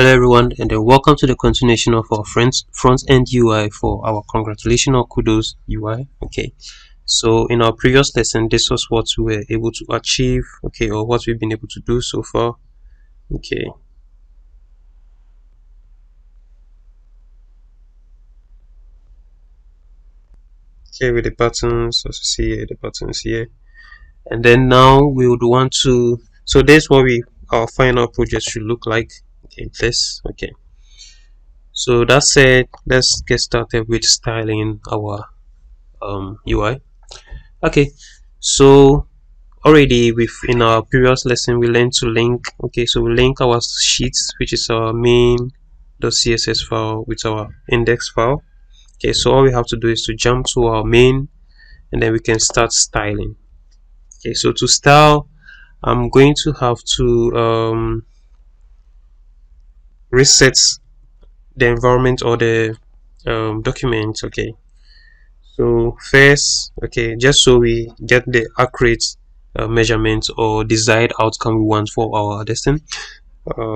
Hello everyone, and then welcome to the continuation of our front-end UI for our congratulations or kudos UI. Okay, so in our previous lesson, this was what we were able to achieve, okay, or what we've been able to do so far. Okay, with the buttons, as you see here, the buttons here, and then now we would want to. So this is what our final project should look like. Okay, this. Okay, so that said, let's get started with styling our UI. Okay, so already in our previous lesson we learned to link. Okay, so we link our sheets, which is our main.css file, with our index file. Okay, so all we have to do is to jump to our main, and then we can start styling. Okay, so to style, I'm going to have to reset the environment or the document. Okay, so first, okay, just so we get the accurate measurement or desired outcome we want for our destiny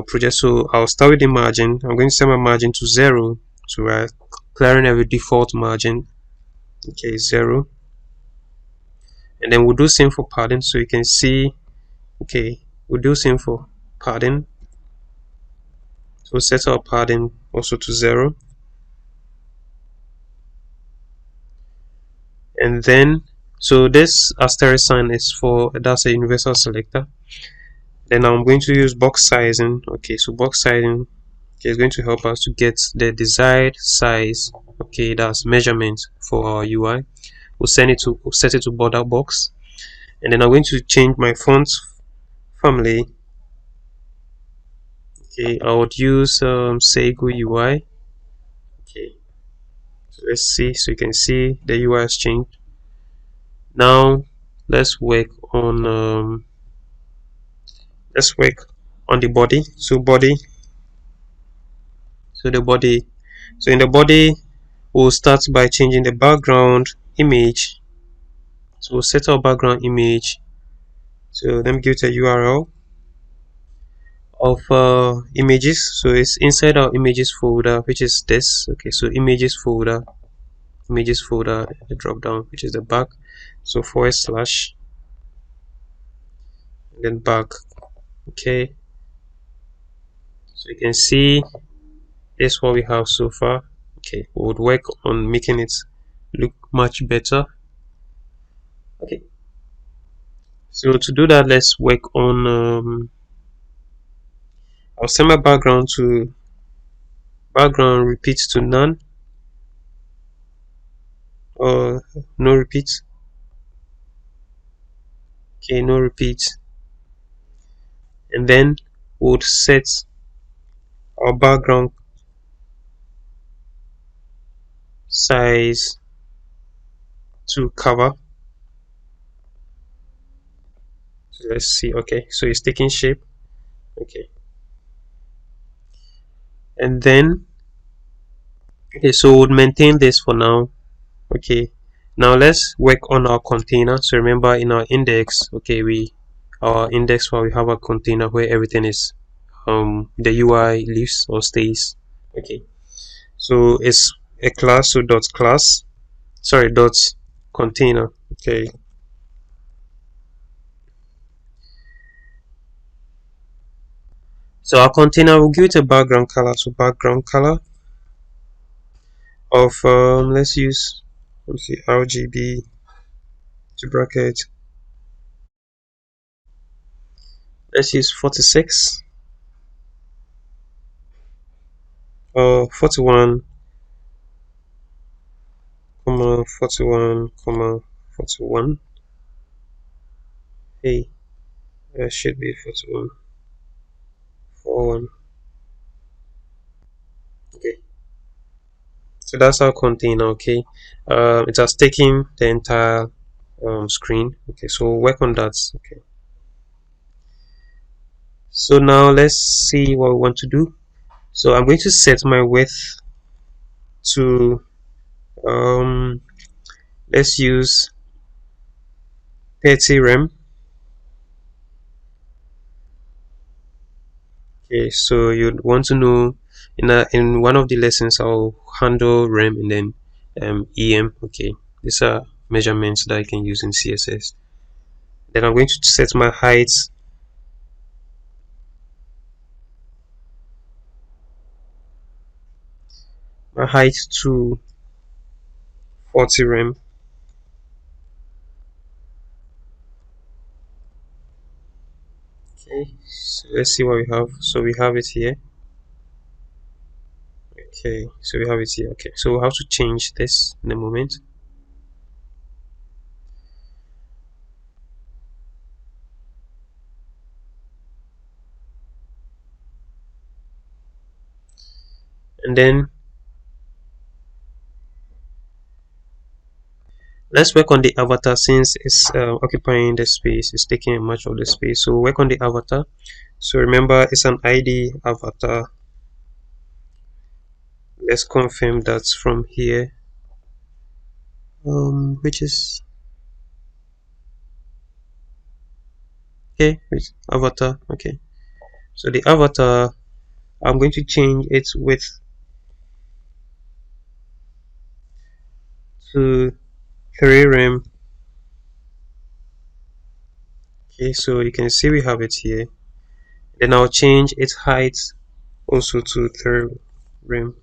project. So I'll start with the margin. I'm going to set my margin to 0, so we're clearing every default margin. Okay, 0, and then we'll do same for padding. So you can see, okay, we'll do same for padding. So set our padding also to 0, and then so this asterisk sign is for, that's a universal selector. Then I'm going to use box sizing. Okay, so box sizing, okay, is going to help us to get the desired size. Okay, that's measurement for our UI. We'll set it to border box, and then I'm going to change my font family. Okay, I would use Sego UI. Okay, so let's see. So you can see the UI has changed. Now let's work on the body. So body. So the body. So in the body, we'll start by changing the background image. So we'll set our background image. So let me give it a URL of images. So it's inside our images folder, which is this. Okay, so images folder, the drop down, which is the back. So /, and then back. Okay, so you can see this is what we have so far. Okay, we would work on making it look much better. Okay, so to do that, let's work on I'll set my background repeat to none, or no repeat. Okay, no repeat, and then we'll set our background size to cover. So let's see. Okay, so it's taking shape. Okay, and then okay, so we'll maintain this for now. Okay, now let's work on our container. So remember, in our index, okay, our index file, we have a container where everything is the UI lives or stays. Okay, so it's a class, so dot container. Okay, so our container will give it a background color. So background color of let's see, RGB to bracket. Let's use 46 or 41, 41, 41. Hey, that should be 41. 41. Okay, so that's our container. Okay, it has taken the entire screen. Okay, so we'll work on that. Okay, so now let's see what we want to do. So I'm going to set my width to let's use 30 rem. Okay, so you'd want to know in one of the lessons I'll handle rem and then em. Okay, these are measurements that I can use in CSS. Then I'm going to set my height to 40 rem. Okay, so let's see what we have. So we have it here. Okay, so we have it here. Okay, so we'll have to change this in a moment. And then let's work on the avatar since it's occupying the space, it's taking much of the space. So work on the avatar. So remember it's an ID avatar. Let's confirm that's from here. Which is okay, with avatar. Okay, so the avatar, I'm going to change its width to 3 rem. Okay, so you can see we have it here. Then I'll change its height also to 3 rem.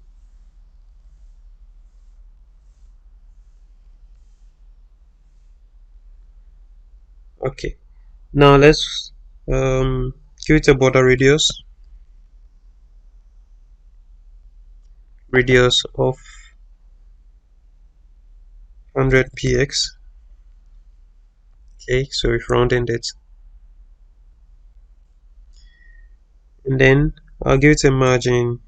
Okay, now let's give it a border radius of 100 px. Okay, so we've rounded it, and then I'll give it a margin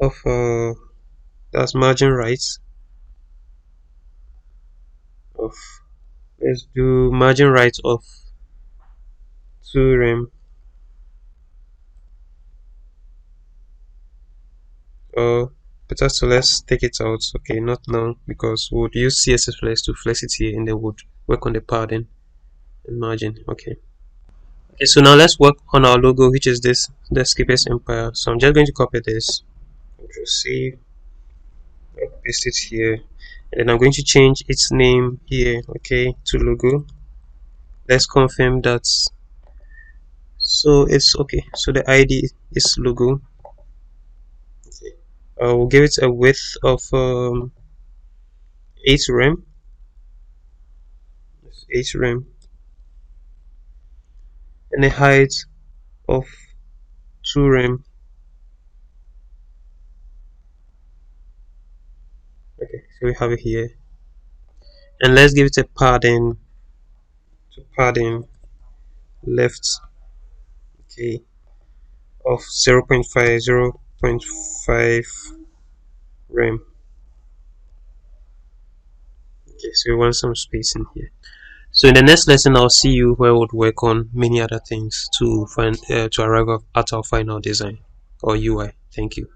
of that's margin right of, let's do margin right of 2 rem. uh but so let's take it out. Okay, not now because we would use CSS flex to flex it here and then would work on the padding and margin. Okay, so now let's work on our logo, which is this, the Skippers Empire. So I'm just going to copy this, Ctrl C, paste it here, and then I'm going to change its name here, okay, to logo. Let's confirm that. So it's okay, so the ID is logo. Okay, we'll give it a width of 8 rem, 8 rem, and a height of 2 rem. Okay, so we have it here, and let's give it a padding, to padding left, okay, of 0.5 rem. Okay, so we want some space in here. So in the next lesson I'll see you where we'll work on many other things to find to arrive at our final design or UI. Thank you.